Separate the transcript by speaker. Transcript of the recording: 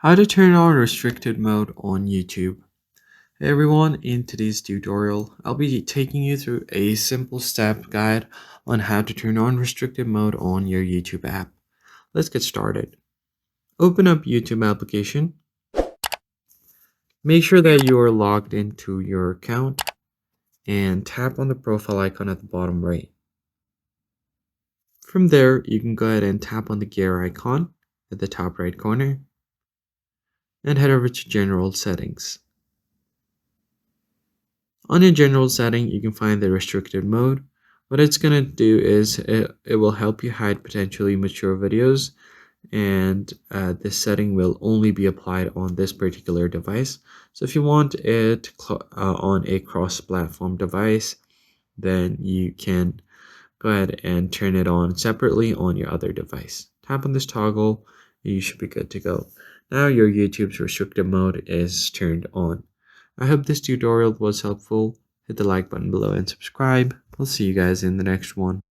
Speaker 1: How to turn on restricted mode on YouTube. Hey everyone, in today's tutorial, I'll be taking you through a simple step guide on how to turn on restricted mode on your YouTube app. Let's get started. Open up YouTube application. Make sure that you are logged into your account and tap on the profile icon at the bottom right. From there, you can go ahead and tap on the gear icon at the top right corner and head over to General Settings. On your general setting, you can find the restricted mode. What it's going to do is it will help you hide potentially mature videos, and this setting will only be applied on this particular device. So if you want it on a cross-platform device, then you can go ahead and turn it on separately on your other device. Tap on this toggle, and you should be good to go. Now your YouTube's restricted mode is turned on. I hope this tutorial was helpful. Hit the like button below and subscribe. I'll see you guys in the next one.